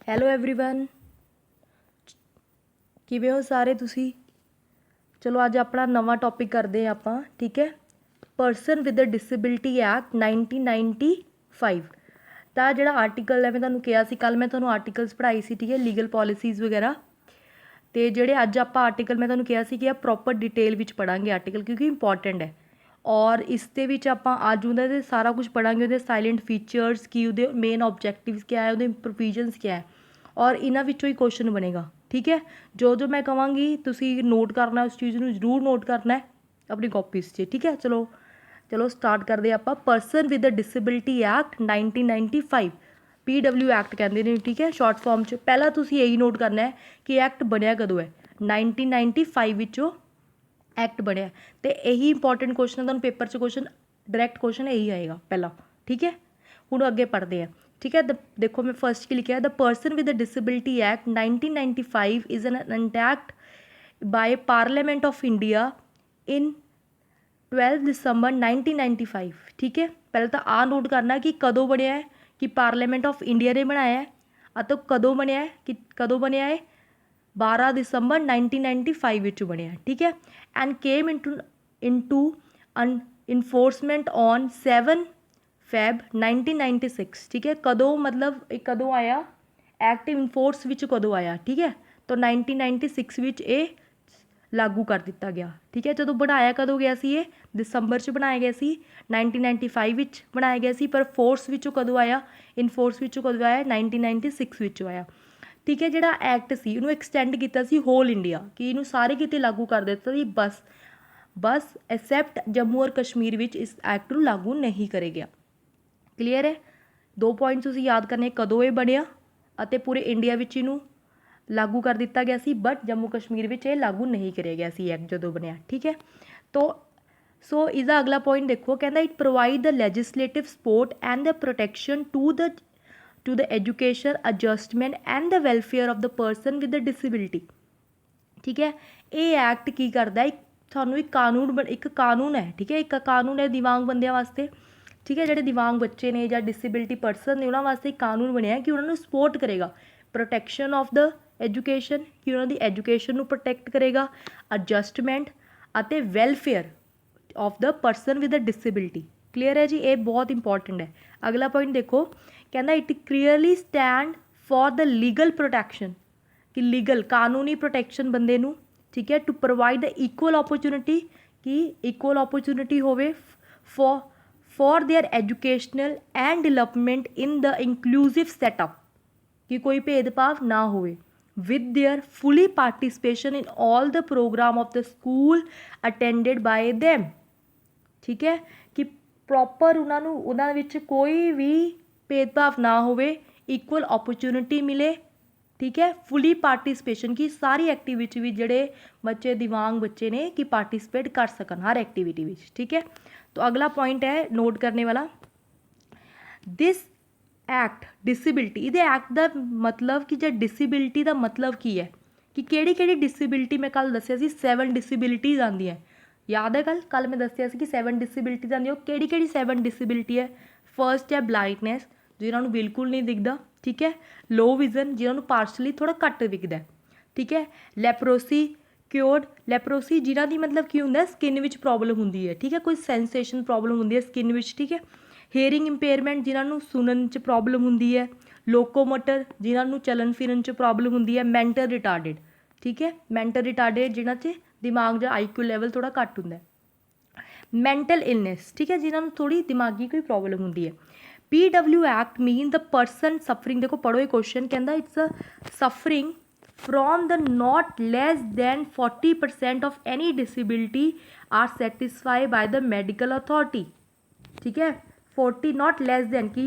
Hello everyone ਕਿਵੇਂ ਹੋ ਸਾਰੇ ਤੁਸੀਂ। ਚਲੋ ਅੱਜ ਆਪਣਾ ਨਵਾਂ ਟੌਪਿਕ ਕਰਦੇ ਹਾਂ ਆਪਾਂ, ਠੀਕ ਹੈ। ਪਰਸਨ ਵਿਦ ਡਿਸੇਬਿਲਿਟੀ ਐਕਟ 1995 ਤਾਂ ਜਿਹੜਾ ਆਰਟੀਕਲ ਹੈ, ਮੈਂ ਤੁਹਾਨੂੰ ਕਿਹਾ ਸੀ ਕੱਲ ਮੈਂ ਤੁਹਾਨੂੰ ਆਰਟੀਕਲਸ ਪੜ੍ਹਾਈ ਸੀ, ਠੀਕ ਹੈ, ਲੀਗਲ ਪੋਲਿਸੀਜ਼ ਵਗੈਰਾ। ਤੇ ਜਿਹੜੇ ਅੱਜ ਆਪਾਂ ਆਰਟੀਕਲ ਮੈਂ ਤੁਹਾਨੂੰ ਕਿਹਾ ਸੀ ਕਿ ਆ ਪ੍ਰੋਪਰ ਡਿਟੇਲ ਵਿੱਚ ਪੜਾਂਗੇ ਆਰਟੀਕਲ, ਕਿਉਂਕਿ ਇੰਪੋਰਟੈਂਟ ਹੈ। ਔਰ ਇਸ ਦੇ ਵਿੱਚ ਆਪਾਂ ਅੱਜ ਉਹਦੇ 'ਤੇ ਸਾਰਾ ਕੁਝ ਪੜਾਂਗੇ, ਉਹਦੇ ਸਾਇਲੈਂਟ ਫੀਚਰਸ ਕੀ, ਉਹਦੇ ਮੇਨ ਆਬਜੈਕਟਿਵਸ ਕਿਆ ਹੈ, ਉਹਦੇ ਪ੍ਰੋਵੀਜ਼ਨਸ ਕਿਆ ਹੈ, ਔਰ ਇਹਨਾਂ ਵਿੱਚੋਂ ਹੀ ਕੁਐਸਚਨ ਬਣੇਗਾ, ਠੀਕ ਹੈ। ਜੋ ਜੋ ਮੈਂ ਕਹਾਂਗੀ ਤੁਸੀਂ ਨੋਟ ਕਰਨਾ, ਉਸ ਚੀਜ਼ ਨੂੰ ਜ਼ਰੂਰ ਨੋਟ ਕਰਨਾ ਹੈ ਆਪਣੀ ਕਾਪੀਜ਼ 'ਚ, ਠੀਕ ਹੈ। ਚਲੋ ਚਲੋ ਸਟਾਰਟ ਕਰਦੇ ਆਪਾਂ। Person with disability act 1995 PW act ਕਹਿੰਦੇ ਨੇ, ਠੀਕ ਹੈ, ਸ਼ਾਰਟ ਫਾਰਮ 'ਚ। ਪਹਿਲਾਂ ਤੁਸੀਂ ਇਹੀ ਨੋਟ ਕਰਨਾ ਹੈ ਕਿ ਐਕਟ ਬਣਿਆ ਕਦੋਂ ਹੈ। 1995 ਵਿੱਚੋਂ ਐਕਟ ਬਣਿਆ, ਅਤੇ ਇਹੀ ਇੰਪੋਰਟੈਂਟ ਕੁਐਸਚਨ ਤੁਹਾਨੂੰ ਪੇਪਰ 'ਚ ਕੁਐਸਚਨ ਡਾਇਰੈਕਟ ਕੁਐਸਚਨ ਇਹੀ ਆਏਗਾ ਪਹਿਲਾਂ, ਠੀਕ ਹੈ। ਹੁਣ ਅੱਗੇ ਪੜ੍ਹਦੇ ਹਾਂ, ਠੀਕ ਹੈ। ਦੇਖੋ ਮੈਂ ਫਸਟ ਕੀ ਲਿਖਿਆ, the person with disability act 1995 is an act by parliament of India in 12 ਦਸੰਬਰ 1995, ਠੀਕ ਹੈ। ਪਹਿਲਾਂ ਤਾਂ ਆਹ ਨੋਟ ਕਰਨਾ ਕਿ ਕਦੋਂ ਬਣਿਆ ਹੈ, ਕਿ ਪਾਰਲੀਮੈਂਟ ਆਫ ਇੰਡੀਆ ਨੇ ਬਣਾਇਆ ਹੈ, ਅਤੇ ਕਦੋਂ ਬਣਿਆ ਹੈ, ਕਿ ਕਦੋਂ ਬਣਿਆ ਹੈ, 12 ਦਸੰਬਰ 1995 ਵਿੱਚ ਬਣਿਆ, ਠੀਕ ਹੈ। And came into enforcement on 7 Feb 1996, ਠੀਕ ਹੈ। ਕਦੋਂ ਮਤਲਬ ਇਹ ਕਦੋਂ ਆਇਆ, ਐਕਟ ਇਨਫੋਰਸ ਵਿੱਚ ਕਦੋਂ ਆਇਆ, ਠੀਕ ਹੈ। ਤਾਂ 1996 ਵਿੱਚ ਇਹ ਲਾਗੂ ਕਰ ਦਿੱਤਾ ਗਿਆ, ਠੀਕ ਹੈ। ਜਦੋਂ ਬਣਾਇਆ ਕਦੋਂ ਗਿਆ ਸੀ, ਇਹ ਦਸੰਬਰ 'ਚ ਬਣਾਇਆ ਗਿਆ ਸੀ, 1995 ਵਿੱਚ ਬਣਾਇਆ ਗਿਆ ਸੀ, ਪਰ ਫੋਰਸ ਵਿੱਚੋਂ ਕਦੋਂ ਆਇਆ, ਇਨਫੋਰਸ ਵਿੱਚੋਂ ਕਦੋਂ ਆਇਆ, 1996 ਵਿੱਚੋਂ ਆਇਆ, ਠੀਕ ਹੈ। ਜਿਹੜਾ ਐਕਟ ਸੀ ਇਹਨੂੰ ਐਕਸਟੈਂਡ ਕੀਤਾ ਸੀ ਹੋਲ ਇੰਡੀਆ, ਕਿ ਇਹਨੂੰ ਸਾਰੇ ਕਿਤੇ ਲਾਗੂ ਕਰ ਦਿੱਤਾ ਸੀ, ਬਸ ਐਕਸੈਪਟ ਜੰਮੂ ਔਰ ਕਸ਼ਮੀਰ ਵਿੱਚ ਇਸ ਐਕਟ ਨੂੰ ਲਾਗੂ ਨਹੀਂ ਕਰਿਆ ਗਿਆ। ਕਲੀਅਰ ਹੈ। 2 ਪੁਆਇੰਟ ਤੁਸੀਂ ਯਾਦ ਕਰਨੇ, ਕਦੋਂ ਇਹ ਬਣਿਆ ਅਤੇ ਪੂਰੇ ਇੰਡੀਆ ਵਿੱਚ ਇਹਨੂੰ ਲਾਗੂ ਕਰ ਦਿੱਤਾ ਗਿਆ ਸੀ, ਬਟ ਜੰਮੂ ਕਸ਼ਮੀਰ ਵਿੱਚ ਇਹ ਲਾਗੂ ਨਹੀਂ ਕਰਿਆ ਗਿਆ ਸੀ ਐਕਟ ਜਦੋਂ ਬਣਿਆ, ਠੀਕ ਹੈ। ਸੋ ਇਸਦਾ ਅਗਲਾ ਪੁਆਇੰਟ ਦੇਖੋ, ਕਹਿੰਦਾ it provide the legislative support and the protection to the education adjustment and the welfare of the person with the disability, ਠੀਕ ਹੈ। ਇਹ ਐਕਟ ਕੀ ਕਰਦਾ, ਤੁਹਾਨੂੰ ਇੱਕ ਕਾਨੂੰਨ ਹੈ, ਠੀਕ ਹੈ। ਇੱਕ ਕਾਨੂੰਨ ਹੈ ਦਿਵਾਂਗ ਬੰਦਿਆਂ ਵਾਸਤੇ, ਠੀਕ ਹੈ। ਜਿਹੜੇ ਦਿਵਾਂਗ ਬੱਚੇ ਨੇ ਜਾਂ ਡਿਸੇਬਿਲਿਟੀ ਪਰਸਨ ਨੇ, ਉਹਨਾਂ ਵਾਸਤੇ ਇੱਕ ਕਾਨੂੰਨ ਬਣਿਆ ਕਿ ਉਹਨਾਂ ਨੂੰ ਸਪੋਰਟ ਕਰੇਗਾ, ਪ੍ਰੋਟੈਕਸ਼ਨ ਆਫ ਦ ਐਜੂਕੇਸ਼ਨ, ਕਿ ਉਹਨਾਂ ਦੀ ਐਜੂਕੇਸ਼ਨ ਨੂੰ ਪ੍ਰੋਟੈਕਟ ਕਰੇਗਾ, ਐਡਜਸਟਮੈਂਟ ਅਤੇ welfare of the person with the disability. Clear ਹੈ ਜੀ, ਇਹ ਬਹੁਤ ਇੰਪੋਰਟੈਂਟ ਹੈ। ਅਗਲਾ ਪੁਆਇੰਟ ਦੇਖੋ, ਕਹਿੰਦਾ it clearly stand for the legal protection, ਕਿ ਲੀਗਲ ਕਾਨੂੰਨੀ ਪ੍ਰੋਟੈਕਸ਼ਨ ਬੰਦੇ ਨੂੰ, ਠੀਕ ਹੈ, to provide the equal opportunity, ਕਿ ਇਕੁਅਲ ਓਪਰਚੁਨਿਟੀ ਹੋਵੇ for their educational and development in the inclusive setup, कि कोई भेदभाव ना होवे, with their fully participation in all the program of the school attended by them, ठीक है, कि प्रॉपर उन्होंने विच कोई भी भेदभाव ना होवे, इक्वल अपॉर्चुनिटी मिले, ठीक है, फुली पार्टिसिपेशन, की सारी एक्टिविटी भी जोड़े बच्चे दिव्यांग बच्चे ने कि पार्टिसिपेट कर सकन हर एक्टिविटी में, ठीक है। तो अगला पॉइंट है नोट करने वाला, दिस एक्ट डिसेबिलिटी, ये एक्ट का मतलब कि जो डिसेबिलिटी का मतलब की है, कि केड़ी डिसेबिलिटी, मैं कल दसिया सी 7 डिसेबिलिटीज़ आती हैं, याद है कल मैं दसिया सी कि 7 डिसेबिलिटीज़ आती, केड़ी 7 डिसेबिलिटी है। फर्स्ट है ब्लाइंडनैस, जिन्होंने बिल्कुल नहीं दिखता, ठीक है। लो विजन, जिन्होंने पार्शली थोड़ा घट दिखता है, ठीक है। लैप्रोसी क्योर्ड, लैप्रोसी जिन्हों की मतलब की होंगे स्किन में प्रॉब्लम होंगी है, ठीक है, कोई सेंसेशन प्रॉब्लम होंगी है स्किन में, ठीक है। हेयरिंग इंपेयरमेंट, जिन्होंने सुनन च प्रॉब्लम होंगी है। लोकोमोटर, जिन्होंने चलन फिरन च प्रॉब्लम होंगी है। मैंटल रिटार्डेड, ठीक है, मैंटल रिटार्डेड जिन्होंने दिमाग का IQ लैवल थोड़ा घट होंगे। मैंटल इलनेस, ठीक है, जिन्होंने थोड़ी दिमागी कोई प्रॉब्लम होंगी है। PW act mean the person suffering, देखो पढ़ो ये क्वेश्चन, कहता it's a suffering from the not less than 40% of any disability are satisfied by the medical authority, ठीक है। 40 not less than, कि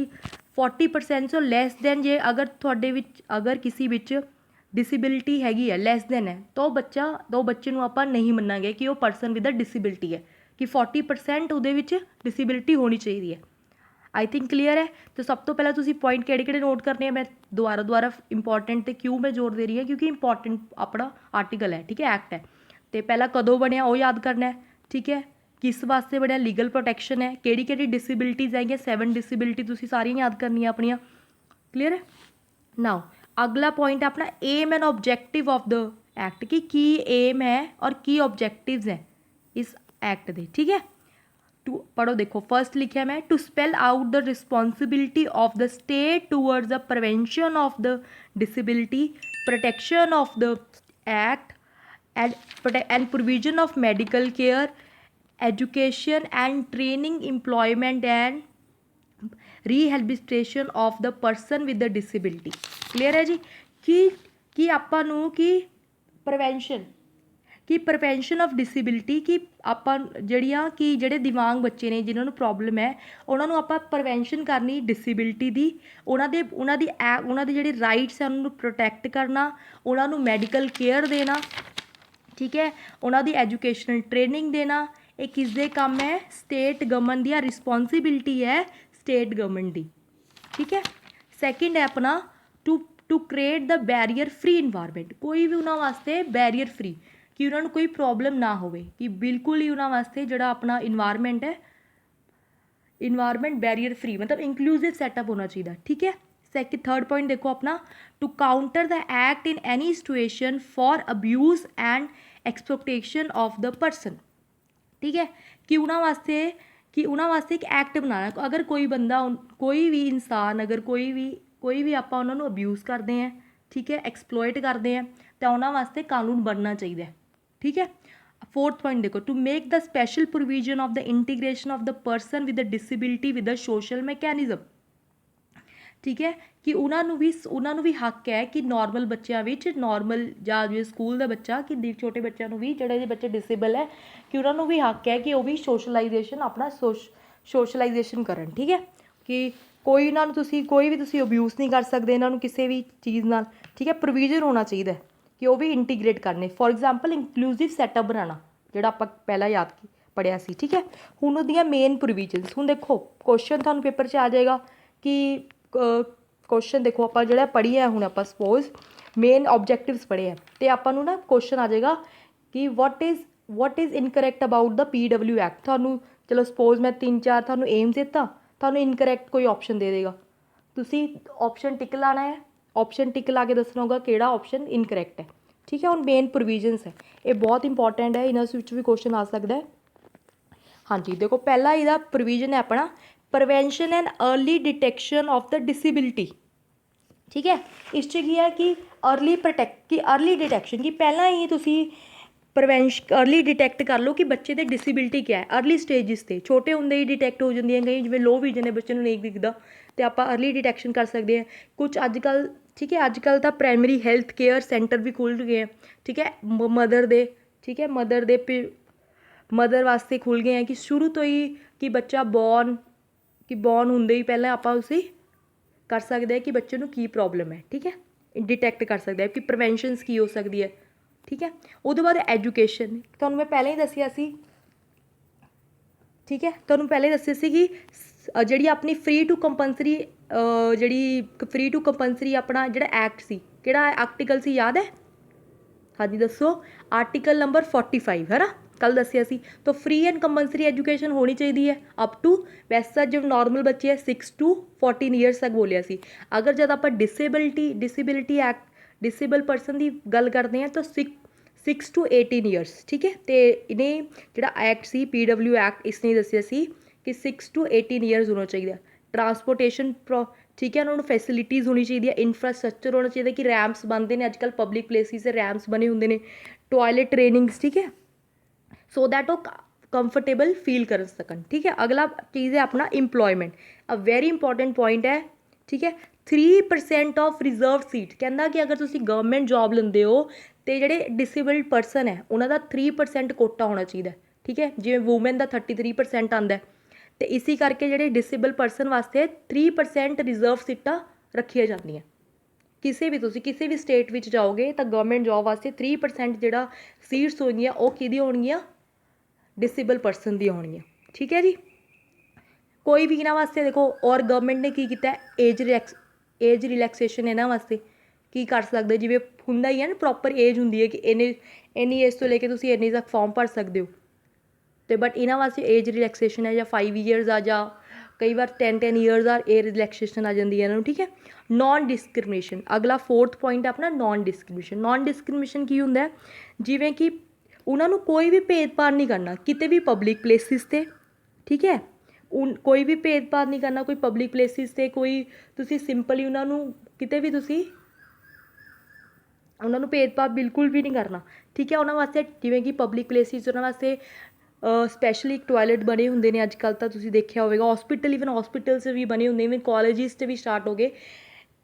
40% सो less than, जे अगर थोड़े विच अगर किसी विच डिसेबिलिटी हैगी है, less than है, तो बच्चे नूं आपां नहीं मन्नांगे कि वो परसन विद डिसेबिलिटी है, कि 40% उहदे विच डिसेबिलिटी होनी चाहिए है। आई थिंक क्लीयर है। तो सब तो पहले तुसीं पॉइंट किहड़े नोट करने हैं, मैं दोबारा इंपॉर्टेंट तो क्यों मैं जोर दे रही है, क्योंकि इंपॉर्टेंट अपना आर्टिकल है, ठीक है, एक्ट है। तो पहला कदों बनया वो याद करना है, ठीक है, किस वास्ते बनया, लीगल प्रोटैक्शन है, किहड़ी डिसेबिलिटीज़ है, 7 डिसेबिलिटी तुसीं सारियां याद करनियां अपनियां। क्लीयर है। नाउ अगला पॉइंट है अपना aim and objective of the act की एम है और की ऑब्जेक्टिव्स है इस एक्ट के, ठीक है। टू पढ़ो, देखो फर्स्ट लिखा मैं, to spell out the responsibility of the state towards the prevention of the disability, protection of the act and provision of medical care, education and training, employment and rehabilitation of the person with the disability। clear है जी। कि ਆਪਾਂ ਨੂੰ ਕਿ prevention of disability ਕਿ ਆਪਾਂ ਜਿਹੜੀਆਂ ਕਿ ਜਿਹੜੇ ਦਿਮਾਗ ਬੱਚੇ ਨੇ ਜਿਨ੍ਹਾਂ ਨੂੰ ਪ੍ਰੋਬਲਮ ਹੈ ਉਹਨਾਂ ਨੂੰ ਆਪਾਂ ਪ੍ਰੀਵੈਂਸ਼ਨ ਕਰਨੀ ਡਿਸੇਬਿਲਿਟੀ ਦੀ, ਉਹਨਾਂ ਦੀ ਜਿਹੜੀ ਰਾਈਟਸ ਹੈ ਉਹਨਾਂ ਨੂੰ ਪ੍ਰੋਟੈਕਟ ਕਰਨਾ, ਉਹਨਾਂ ਨੂੰ ਮੈਡੀਕਲ ਕੇਅਰ ਦੇਣਾ, ठीक है, उन्होंने एजुकेशनल ट्रेनिंग देना। ये किसके काम है? स्टेट गवर्नमेंट दी रिस्पॉन्सिबिलिटी है, स्टेट गवर्नमेंट दी, ठीक है। सैकेंड है अपना to create the barrier free environment, कोई भी उन्होंने वास्ते बैरीयर फ्री कि उन्होंने कोई प्रॉब्लम ना हो, कि बिल्कुल ही उन्होंने वास्ते जोड़ा अपना इन्वायरमेंट है, इन्वायरमेंट बैरीयर फ्री मतलब इंक्लूसिव सैटअप होना चाहिए, ठीक है। थर्ड पॉइंट देखो अपना, to counter the act in any situation for abuse and exploitation of the person, ठीक है। कि उन्होंने वास्ते एक एक्ट बनाना, अगर कोई बंदा कोई भी इंसान अगर कोई भी आप उन्होंने अब्यूज़ करते हैं, ठीक है, एक्सप्लॉयट करते हैं, तो उन्होंने वास्ते कानून बनना चाहिए, ठीक है। फोर्थ पॉइंट देखो, to make the special provision of the integration of the person with the disability with the social mechanism, ठीक है। कि उन्होंने भी हक है कि नॉर्मल बच्चों नॉर्मल ਜਾਂ ਜਿਵੇਂ ਸਕੂਲ ਦਾ ਬੱਚਾ ਕਿ ਛੋਟੇ ਬੱਚਿਆਂ ਨੂੰ ਵੀ ਜਿਹੜੇ ਬੱਚੇ ਡਿਸੇਬਲ ਹੈ ਕਿ ਉਹਨਾਂ ਨੂੰ ਵੀ ਹੱਕ ਹੈ ਕਿ ਉਹ ਵੀ ਸੋਸ਼ਲਾਈਜੇਸ਼ਨ ਆਪਣਾ ਸੋਸ਼ਲਾਈਜੇਸ਼ਨ ਕਰਨ, ਠੀਕ ਹੈ। ਕਿ ਕੋਈ ਇਹਨਾਂ ਨੂੰ ਕੋਈ ਵੀ ਅਬਿਊਜ਼ ਨਹੀਂ ਕਰ ਸਕਦੇ ਇਹਨਾਂ ਨੂੰ ਕਿਸੇ ਵੀ ਚੀਜ਼ ਨਾਲ, ਠੀਕ ਹੈ। ਪ੍ਰੋਵੀਜ਼ਨ ਹੋਣਾ ਚਾਹੀਦਾ ਕਿ ਉਹ ਵੀ ਇੰਟੀਗ੍ਰੇਟ ਕਰਨੇ, ਫੋਰ ਐਗਜ਼ਾਮਪਲ ਇੰਕਲੂਸਿਵ ਸੈਟਅਪ ਬਣਾਉਣਾ ਜਿਹੜਾ ਆਪਾਂ ਪਹਿਲਾਂ ਪੜ੍ਹਿਆ ਸੀ, ਠੀਕ ਹੈ। ਹੁਣ ਉਹਦੀਆਂ ਮੇਨ ਪ੍ਰੋਵੀਜ਼ਨਸ, ਹੁਣ ਦੇਖੋ ਕੁਐਸਚਨ ਤੁਹਾਨੂੰ ਪੇਪਰ 'ਚ ਆ ਜਾਏਗਾ ਕਿ क्वेश्चन देखो आप जो पढ़ी है हूँ आप सपोज मेन ऑब्जेक्टिव्स पढ़े हैं तो आपको ना क्वेश्चन आ जाएगा कि what is incorrect about the PW act. थानू चलो सपोज मैं 3-4 थानू एम्स दिता, थानू इनकरैक्ट कोई ऑप्शन दे देगा, तुसी ऑप्शन टिक लाना है, ऑप्शन टिक ला के दसना होगा किहड़ा ऑप्शन इनकरैक्ट है, ठीक है। हुण मेन प्रोविजनस है, ये बहुत इंपॉर्टेंट है, इन्हां विच भी क्वेश्चन आ सकता है। हाँ जी देखो पहला इहदा प्रोविजन है अपना prevention and early detection of the disability, ठीक है। इस की है कि अर्ली डिटेक्शन कि पहला ही तुसी अर्ली डिटेक्ट कर लो कि बच्चे की डिसेबिलिटी क्या है, अर्ली स्टेजिस से छोटे होंदे ही डिटेक्ट हो जाती है, कई जिवें लो विजन है बच्चे नहीं दिखता तो आप अर्ली डिटेक्शन कर सकते हैं। कुछ अजकल, ठीक है, अजकल तो प्राइमरी हैल्थ केयर सेंटर भी खुल गए हैं, ठीक है, मदर दे, ठीक है, मदर वास्ते खुल गए हैं कि शुरू तो ही कि बच्चा बॉर्न होंदे ही पहले आप उसे कर सकते हैं कि बच्चे को की प्रॉब्लम है, ठीक है, डिटेक्ट कर सकते हैं कि प्रिवेंशनस की हो सकती है, ठीक है। उसके बाद एजुकेशन तो मैं पहले ही दसिया सी, ठीक है, तो पहले दसिया सी कि जी अपनी फ्री टू कंपलसरी अपना जो एक्ट सी किहड़ा आर्टिकल सी याद है? हाँ जी दसो, आर्टिकल नंबर 45 है ना, कल दसिया सी। तो फ्री एंड कंपलसरी एजुकेशन होनी चाहिए है अप टू, वैसा जो नॉर्मल बच्चे है 6 to 14 ईयर्स तक बोलिया सी। अगर जब आप डिसेबिलिटी एक्ट डिसेबल पर्सन की गल करते हैं तो 6 to 18 ईयर्स, ठीक है। तो इन्हें जो एक्ट सी PW एक्ट इसने दसिया सी कि 6 to 18 ईयर्स होना चाहिए। ट्रांसपोर्टेशन ठीक है, उन्होंने फैसिलिटीज़ होनी चाहिए, इंफ्रास्ट्रक्चर होना चाहिए कि रैंप्स बनते हैं, अजकल पब्लिक प्लेसिस से रैंप्स बने होंगे ने, टॉयलेट ट्रेनिंग्स, ठीक है, सो दैट वो कंफर्टेबल फील कर सकन, ठीक है। अगला चीज़ है अपना employment, a very important point है, ठीक है। 3% ऑफ रिजर्व सीट कहना कि अगर तुम गवर्नमेंट जॉब लेंदे हो तो जोड़े डिसेबल्ड परसन है उन्होंने 3% कोटा होना चाहिए, ठीक है। जिवें वूमेन का 33% आता है तो इसी करके जोड़े डिसेबल परसन वास्ते 3% रिजर्व सीटां रखिया जांदियां। किसी भी तुसी किसी भी स्टेट में जाओगे तो गवर्नमेंट जॉब वास्ते 3% जो सीट्स होंगियां वो किहदी होणगियां? डिसेबल परसन दी होणगियां, ठीक है जी। कोई भी इन्हां वास्ते देखो, और गवर्नमेंट ने की कीता एज रिलैक्सेशन इन्हां वास्ते की कर सकते, जिवें हुंदा ही है ना प्रॉपर एज हुंदी है कि इन्नी एज तो लेके तुसी इन्नी तक फॉर्म भर सकते हो, तो बट इन्हां वास्ते एज रिलैक्सेशन है या 5 ईयर्स आ जा कई बार 10 ईयर्स आ ਇਹ ਰਿਲੈਕਸੇਸ਼ਨ ਆ ਜਾਂਦੀ ਹੈ ਇਹਨਾਂ ਨੂੰ, ਠੀਕ ਹੈ। ਨੋਨ ਡਿਸਕ੍ਰਿਮੀਨੇਸ਼ਨ, ਅਗਲਾ 4th ਪੁਆਇੰਟ ਆਪਣਾ ਨੋਨ ਡਿਸਕ੍ਰਿਮੀਨੇਸ਼ਨ। ਨੋਨ ਡਿਸਕ੍ਰਿਮੀਨੇਸ਼ਨ ਕੀ ਹੁੰਦਾ ਹੈ? ਜਿਵੇਂ ਕਿ ਉਹਨਾਂ ਨੂੰ ਕੋਈ ਵੀ ਭੇਦਭਾਵ ਨਹੀਂ ਕਰਨਾ ਕਿਤੇ ਵੀ ਪਬਲਿਕ ਪਲੇਸਿਸ 'ਤੇ, ਠੀਕ ਹੈ। ਕੋਈ ਵੀ ਭੇਦਭਾਵ ਨਹੀਂ ਕਰਨਾ ਕੋਈ ਪਬਲਿਕ ਪਲੇਸਿਸ 'ਤੇ, ਕੋਈ ਤੁਸੀਂ ਸਿੰਪਲੀ ਉਹਨਾਂ ਨੂੰ ਕਿਤੇ ਵੀ ਤੁਸੀਂ ਉਹਨਾਂ ਨੂੰ ਭੇਦਭਾਵ ਬਿਲਕੁਲ ਵੀ ਨਹੀਂ ਕਰਨਾ, ਠੀਕ ਹੈ। ਉਹਨਾਂ ਵਾਸਤੇ ਜਿਵੇਂ ਕਿ ਪਬਲਿਕ ਪਲੇਸਿਸ ਉਹਨਾਂ ਵਾਸਤੇ ਸਪੈਸ਼ਲੀ ਇੱਕ ਟੋਇਲਟ ਬਣੇ ਹੁੰਦੇ ਨੇ ਅੱਜ ਕੱਲ੍ਹ ਤਾਂ ਤੁਸੀਂ ਦੇਖਿਆ ਹੋਵੇਗਾ। ਹੌਸਪੀਟਲ ਈਵਨ ਹੌਸਪੀਟਲ 'ਚ ਵੀ ਬਣੇ ਹੁੰਦੇ, ਇਵਨ ਕਾਲਜਿਸ 'ਚ ਵੀ ਸਟਾਰਟ ਹੋ ਗਏ,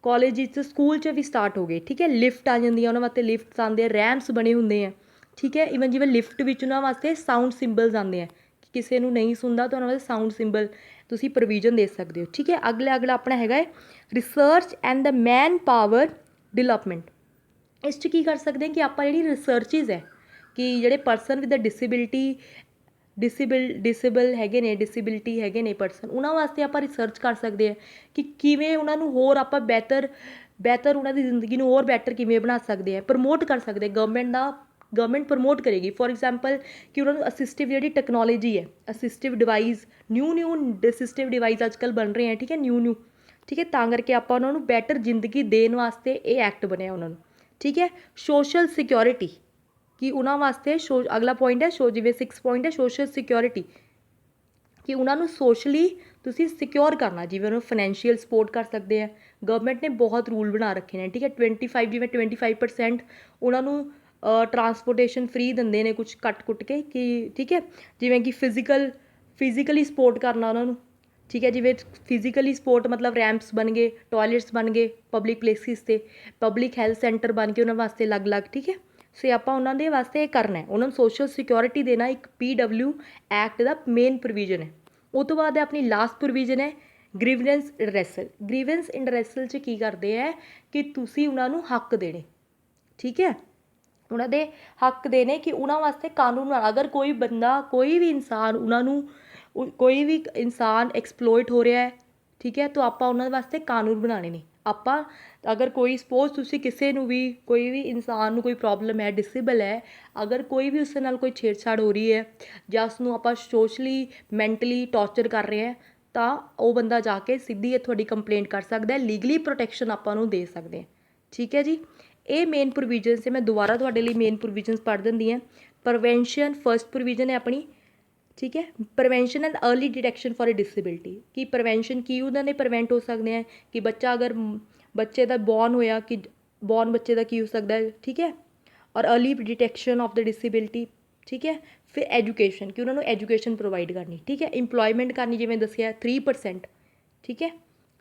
ਕਾਲਜਿਸ 'ਚ ਸਕੂਲ 'ਚ ਵੀ ਸਟਾਰਟ ਹੋ ਗਏ, ਠੀਕ ਹੈ। ਲਿਫਟ ਆ ਜਾਂਦੀ ਹੈ ਉਹਨਾਂ ਵਾਸਤੇ, ਲਿਫਟਸ ਆਉਂਦੇ ਆ, ਰੈਂਪਸ ਬਣੇ ਹੁੰਦੇ ਆ, ਠੀਕ ਹੈ। ਈਵਨ ਜਿਵੇਂ ਲਿਫਟ ਵਿੱਚ ਉਹਨਾਂ ਵਾਸਤੇ ਸਾਊਂਡ ਸਿੰਬਲਸ ਆਉਂਦੇ ਆ, ਕਿਸੇ ਨੂੰ ਨਹੀਂ ਸੁਣਦਾ ਤਾਂ ਉਹਨਾਂ ਵਾਸਤੇ ਸਾਊਂਡ ਸਿੰਬਲ ਤੁਸੀਂ ਪ੍ਰੋਵੀਜ਼ਨ ਦੇ ਸਕਦੇ ਹੋ, ਠੀਕ ਹੈ। ਅਗਲਾ ਆਪਣਾ ਹੈਗਾ ਹੈ research and the man power development. ਇਸ 'ਚ ਕੀ ਕਰ ਸਕਦੇ ਹਾਂ ਕਿ ਆਪਾਂ ਜਿਹੜੀ ਰਿਸਰਚਿਸ ਹੈ ਕਿ ਜਿਹੜੇ ਪਰਸਨ ਵਿਦ ਡਿਸੇਬਲ ਹੈਗੇ ਨੇ, ਡਿਸੇਬਿਲਿਟੀ ਹੈਗੇ ਨੇ ਪਰਸਨ, ਉਹਨਾਂ ਵਾਸਤੇ ਆਪਾਂ ਰਿਸਰਚ ਕਰ ਸਕਦੇ ਹਾਂ ਕਿ ਕਿਵੇਂ ਉਹਨਾਂ ਨੂੰ ਹੋਰ ਆਪਾਂ ਬਿਹਤਰ ਉਹਨਾਂ ਦੀ ਜ਼ਿੰਦਗੀ ਨੂੰ ਹੋਰ ਬੈਟਰ ਕਿਵੇਂ ਬਣਾ ਸਕਦੇ ਹਾਂ, ਪ੍ਰਮੋਟ ਕਰ ਸਕਦੇ। ਗਵਰਨਮੈਂਟ ਪ੍ਰਮੋਟ ਕਰੇਗੀ। ਫੋਰ ਐਗਜ਼ਾਮਪਲ ਕਿ ਉਹਨਾਂ ਨੂੰ ਅਸਿਸਟਿਵ ਜਿਹੜੀ ਟੈਕਨੋਲੋਜੀ ਹੈ, assistive device, new assistive device ਅੱਜ ਕੱਲ੍ਹ ਬਣ ਰਹੇ ਹੈ, ਠੀਕ ਹੈ, ਨਿਊ, ਠੀਕ ਹੈ। ਤਾਂ ਕਰਕੇ ਆਪਾਂ ਉਹਨਾਂ ਨੂੰ ਬੈਟਰ ਜ਼ਿੰਦਗੀ ਦੇਣ ਵਾਸਤੇ ਇਹ ਐਕਟ ਬਣਿਆ ਉਹਨਾਂ ਨੂੰ, ਠੀਕ ਹੈ। ਸੋਸ਼ਲ ਸਿਕਿਉਰਿਟੀ ਕਿ ਉਹਨਾਂ ਵਾਸਤੇ ਅਗਲਾ ਪੁਆਇੰਟ ਹੈ ਜਿਵੇਂ 6 ਪੁਆਇੰਟ ਹੈ ਸੋਸ਼ਲ ਸਿਕਿਉਰਿਟੀ, ਕਿ ਉਹਨਾਂ ਨੂੰ ਸੋਸ਼ਲੀ ਤੁਸੀਂ ਸਿਕਿਉਰ ਕਰਨਾ, ਜਿਵੇਂ ਉਹਨਾਂ ਨੂੰ ਫਾਈਨੈਂਸ਼ੀਅਲ ਸਪੋਰਟ ਕਰ ਸਕਦੇ ਆ। ਗਵਰਨਮੈਂਟ ਨੇ ਬਹੁਤ ਰੂਲ ਬਣਾ ਰੱਖੇ ਨੇ, ਠੀਕ ਹੈ। 25% ਉਹਨਾਂ ਨੂੰ ਟਰਾਂਸਪੋਰਟੇਸ਼ਨ ਫ੍ਰੀ ਦਿੰਦੇ ਨੇ ਕੁਛ ਕੱਟ ਕੇ ਕਿ, ਠੀਕ ਹੈ। ਜਿਵੇਂ ਕਿ ਫਿਜ਼ੀਕਲੀ ਸਪੋਰਟ ਕਰਨਾ ਉਹਨਾਂ ਨੂੰ, ਠੀਕ ਹੈ। ਜਿਵੇਂ ਫਿਜ਼ੀਕਲੀ ਸਪੋਰਟ ਮਤਲਬ ਰੈਂਪਸ ਬਣ ਗਏ, ਟੋਇਲਟਸ ਬਣ ਗਏ ਪਬਲਿਕ ਪਲੇਸਿਸ 'ਤੇ, ਪਬਲਿਕ ਹੈਲਥ ਸੈਂਟਰ ਬਣ ਕੇ ਉਹਨਾਂ ਵਾਸਤੇ ਅਲੱਗ, ਠੀਕ ਹੈ। ਸੋ ਆਪਾਂ ਉਹਨਾਂ ਦੇ ਵਾਸਤੇ ਇਹ ਕਰਨਾ ਹੈ, ਉਹਨਾਂ ਨੂੰ ਸੋਸ਼ਲ ਸਿਕਿਉਰਿਟੀ ਦੇਣਾ ਇੱਕ PW ਐਕਟ ਦਾ ਮੇਨ ਪ੍ਰੋਵੀਜ਼ਨ ਹੈ। ਉਹ ਤੋਂ ਬਾਅਦ ਆਪਣੀ ਲਾਸਟ ਪ੍ਰੋਵੀਜ਼ਨ ਹੈ ਗ੍ਰੀਵੈਂਸ ਇੰਡਰੈਸਲ। ਗ੍ਰੀਵੈਂਸ ਇੰਡਰੈਸਲ 'ਚ ਕੀ ਕਰਦੇ ਹੈ ਕਿ ਤੁਸੀਂ ਉਹਨਾਂ ਨੂੰ ਹੱਕ ਦੇਣੇ, ਠੀਕ ਹੈ। ਉਹਨਾਂ ਦੇ ਹੱਕ ਦੇਣੇ ਕਿ ਉਹਨਾਂ ਵਾਸਤੇ ਕਾਨੂੰਨ, ਅਗਰ ਕੋਈ ਬੰਦਾ ਕੋਈ ਵੀ ਇਨਸਾਨ ਐਕਸਪਲੋਇਟ ਹੋ ਰਿਹਾ ਹੈ, ਠੀਕ ਹੈ, ਤਾਂ ਆਪਾਂ ਉਹਨਾਂ ਵਾਸਤੇ ਕਾਨੂੰਨ ਬਣਾਉਣੇ ਨੇ। ਆਪਾਂ ਅਗਰ ਕੋਈ ਸਪੋਜ਼ ਤੁਸੀਂ ਕਿਸੇ ਨੂੰ ਵੀ ਕੋਈ ਵੀ ਇਨਸਾਨ ਨੂੰ ਕੋਈ ਪ੍ਰੋਬਲਮ ਹੈ, ਡਿਸੇਬਲ ਹੈ, ਅਗਰ ਕੋਈ ਵੀ ਉਸ ਨਾਲ ਕੋਈ ਛੇੜਛਾੜ ਹੋ ਰਹੀ ਹੈ ਜਾਂ ਉਸਨੂੰ ਆਪਾਂ ਸੋਸ਼ਲੀ ਮੈਂਟਲੀ ਟੌਰਚਰ ਕਰ ਰਹੇ ਹਾਂ, ਤਾਂ ਉਹ ਬੰਦਾ ਜਾ ਕੇ ਸਿੱਧੀ ਤੁਹਾਡੀ ਕੰਪਲੇਂਟ ਕਰ ਸਕਦਾ, ਲੀਗਲੀ ਪ੍ਰੋਟੈਕਸ਼ਨ ਆਪਾਂ ਨੂੰ ਦੇ ਸਕਦੇ ਹਾਂ, ਠੀਕ ਹੈ ਜੀ। ਇਹ ਮੇਨ ਪ੍ਰੋਵੀਜ਼ਨਸ ਹੈ। ਮੈਂ ਦੁਬਾਰਾ ਤੁਹਾਡੇ ਲਈ ਮੇਨ ਪ੍ਰੋਵੀਜ਼ਨਸ ਪੜ੍ਹ ਦਿੰਦੀ ਹਾਂ। ਪ੍ਰੀਵੈਂਸ਼ਨ ਫਸਟ ਪ੍ਰੋਵੀਜ਼ਨ ਹੈ ਆਪਣੀ, ਠੀਕ ਹੈ। Prevention and early detection for disability, ਕਿ ਪ੍ਰੀਵੈਂਸ਼ਨ ਕੀ ਉਹਨਾਂ ਨੇ ਪ੍ਰੀਵੈਂਟ ਹੋ ਸਕਦੇ ਹੈ ਕਿ ਬੱਚੇ ਦਾ ਬੋਰਨ ਹੋਇਆ ਕਿ ਬੋਰਨ ਬੱਚੇ ਦਾ ਕੀ ਹੋ ਸਕਦਾ ਹੈ, ਠੀਕ ਹੈ। ਔਰ early detection of the disability, ਠੀਕ ਹੈ। ਫਿਰ ਐਜੂਕੇਸ਼ਨ ਕਿ ਉਹਨਾਂ ਨੂੰ ਐਜੂਕੇਸ਼ਨ ਪ੍ਰੋਵਾਈਡ ਕਰਨੀ, ਠੀਕ ਹੈ। ਇੰਪਲੋਇਮੈਂਟ ਕਰਨੀ, ਜਿਵੇਂ ਦੱਸਿਆ 3%, ਠੀਕ ਹੈ,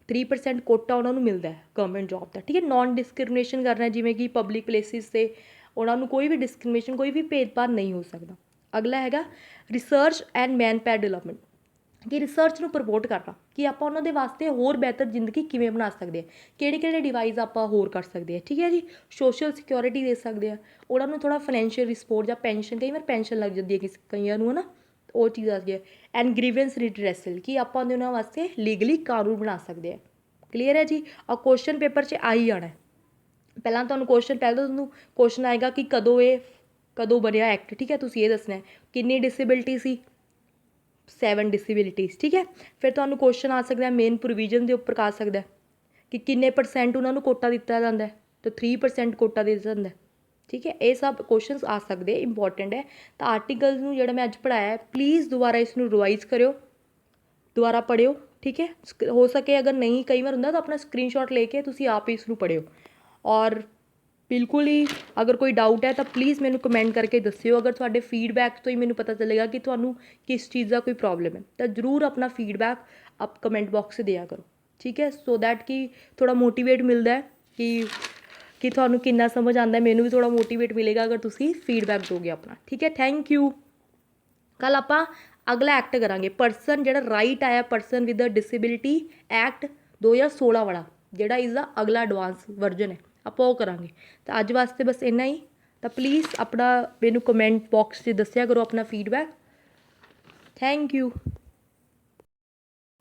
3% ਕੋਟਾ ਉਹਨਾਂ ਨੂੰ ਮਿਲਦਾ ਹੈ ਗਵਰਨਮੈਂਟ ਜੋਬ ਦਾ, ਠੀਕ ਹੈ। ਨੋਨ ਡਿਸਕ੍ਰਿਮੀਨੇਸ਼ਨ ਕਰਨਾ, ਜਿਵੇਂ ਕਿ ਪਬਲਿਕ ਪਲੇਸਿਸ 'ਤੇ ਉਹਨਾਂ ਨੂੰ ਕੋਈ ਵੀ ਡਿਸਕ੍ਰਿਮੀਨੇਸ਼ਨ ਕੋਈ ਵੀ ਭੇਦਭਾਵ ਨਹੀਂ ਹੋ ਸਕਦਾ। ਅਗਲਾ ਹੈਗਾ research and man power development, ਕਿ ਰਿਸਰਚ ਨੂੰ ਪ੍ਰਮੋਟ ਕਰਨਾ ਕਿ ਆਪਾਂ ਉਹਨਾਂ ਦੇ ਵਾਸਤੇ ਹੋਰ ਬਿਹਤਰ ਜ਼ਿੰਦਗੀ ਕਿਵੇਂ ਬਣਾ ਸਕਦੇ ਹਾਂ, ਕਿਹੜੇ ਡਿਵਾਈਸ ਆਪਾਂ ਹੋਰ ਕਰ ਸਕਦੇ ਹਾਂ, ਠੀਕ ਹੈ ਜੀ। ਸੋਸ਼ਲ ਸਿਕਿਉਰਿਟੀ ਦੇ ਸਕਦੇ ਆ ਉਹਨਾਂ ਨੂੰ, ਥੋੜ੍ਹਾ ਫਾਈਨੈਂਸ਼ੀਅਲ ਸਪੋਰਟ ਜਾਂ ਪੈਨਸ਼ਨ, ਕਈ ਵਾਰ ਪੈਨਸ਼ਨ ਲੱਗ ਜਾਂਦੀ ਹੈ ਕਈਆਂ ਨੂੰ, ਹੈ ਨਾ, ਉਹ ਚੀਜ਼ ਆ ਗਈ ਹੈ। ਐਂਡ ਗ੍ਰੀਵੈਂਸ ਰਿਡਰੈਸਲ ਕਿ ਆਪਾਂ ਉਹਨਾਂ ਵਾਸਤੇ ਲੀਗਲੀ ਕਾਨੂੰਨ ਬਣਾ ਸਕਦੇ ਹਾਂ। ਕਲੀਅਰ ਹੈ ਜੀ। ਔਰ ਕੁਐਸਚਨ ਪੇਪਰ 'ਚ ਆਹੀ ਆਉਣਾ। ਪਹਿਲਾਂ ਤੁਹਾਨੂੰ ਕੁਐਸਚਨ ਆਏਗਾ ਕਿ ਕਦੋਂ ਬਣਿਆ ਐਕਟ, ਠੀਕ ਹੈ। ਤੁਸੀਂ ਇਹ ਦੱਸਣਾ ਕਿੰਨੀ ਡਿਸੇਬਿਲਿਟੀ ਸੀ, 7 ਡਿਸੇਬਿਲਿਟੀਜ਼, ਠੀਕ ਹੈ। ਫਿਰ ਤੁਹਾਨੂੰ ਕੁਐਸਚਨ ਆ ਸਕਦਾ ਮੇਨ ਪ੍ਰੋਵੀਜ਼ਨ ਦੇ ਉੱਪਰ ਆ ਸਕਦਾ ਕਿ ਕਿੰਨੇ % ਉਹਨਾਂ ਨੂੰ ਕੋਟਾ ਦਿੱਤਾ ਜਾਂਦਾ, ਤਾਂ 3% ਕੋਟਾ ਦੇ ਦਿੱਤਾ ਜਾਂਦਾ, ਠੀਕ ਹੈ। ਇਹ ਸਭ ਕੁਐਸਚਨਸ ਆ ਸਕਦੇ, ਇੰਪੋਰਟੈਂਟ ਹੈ। ਤਾਂ ਆਰਟੀਕਲਸ ਨੂੰ ਜਿਹੜਾ ਮੈਂ ਅੱਜ ਪੜ੍ਹਾਇਆ, ਪਲੀਜ਼ ਦੁਬਾਰਾ ਇਸ ਨੂੰ ਰਿਵਾਈਜ਼ ਕਰਿਓ, ਦੁਬਾਰਾ ਪੜ੍ਹਿਓ, ਠੀਕ ਹੈ। ਹੋ ਸਕੇ ਅਗਰ ਨਹੀਂ ਕਈ ਵਾਰ ਹੁੰਦਾ ਤਾਂ ਆਪਣਾ ਸਕਰੀਨਸ਼ਾਟ ਲੈ ਕੇ ਤੁਸੀਂ ਆਪ ਹੀ ਇਸ ਨੂੰ ਪੜ੍ਹਿਓ। ਔਰ ਬਿਲਕੁਲ ਹੀ ਅਗਰ ਕੋਈ ਡਾਊਟ ਹੈ ਤਾਂ ਪਲੀਜ਼ ਮੈਨੂੰ ਕਮੈਂਟ ਕਰਕੇ ਦੱਸਿਓ। ਅਗਰ ਤੁਹਾਡੇ ਫੀਡਬੈਕ ਤੋਂ ਹੀ ਮੈਨੂੰ ਪਤਾ ਚੱਲੇਗਾ ਕਿ ਤੁਹਾਨੂੰ ਕਿਸ ਚੀਜ਼ ਦਾ ਕੋਈ ਪ੍ਰੋਬਲਮ ਹੈ, ਤਾਂ ਜ਼ਰੂਰ ਆਪਣਾ ਫੀਡਬੈਕ ਕਮੈਂਟ ਬਾਕਸ 'ਚ ਦਿਆ ਕਰੋ, ਠੀਕ ਹੈ। ਸੋ ਦੈਟ ਕਿ ਥੋੜ੍ਹਾ ਮੋਟੀਵੇਟ ਮਿਲਦਾ ਕਿ ਤੁਹਾਨੂੰ ਕਿੰਨਾ ਸਮਝ ਆਉਂਦਾ, ਮੈਨੂੰ ਵੀ ਥੋੜ੍ਹਾ ਮੋਟੀਵੇਟ ਮਿਲੇਗਾ ਅਗਰ ਤੁਸੀਂ ਫੀਡਬੈਕ ਦਿਓਗੇ ਆਪਣਾ, ਠੀਕ ਹੈ। Thank you. ਕੱਲ੍ਹ ਆਪਾਂ ਅਗਲਾ ਐਕਟ ਕਰਾਂਗੇ, ਪਰਸਨ ਜਿਹੜਾ ਰਾਈਟ ਆਇਆ ਪਰਸਨ ਵਿਦ ਡਿਸੇਬਿਲਿਟੀ ਐਕਟ 2016 ਵਾਲਾ, ਜਿਹੜਾ ਇਸਦਾ ਅਗਲਾ ਐਡਵਾਂਸ ਵਰਜਨ ਹੈ, ਆਪਾਂ ਉਹ ਕਰਾਂਗੇ। ਤਾਂ ਅੱਜ ਵਾਸਤੇ ਬਸ ਇੰਨਾ ਹੀ। ਤਾਂ ਪਲੀਜ਼ ਆਪਣਾ ਮੈਨੂੰ ਕਮੈਂਟ ਬਾਕਸ 'ਚ ਦੱਸਿਆ ਕਰੋ ਆਪਣਾ ਫੀਡਬੈਕ। Thank you.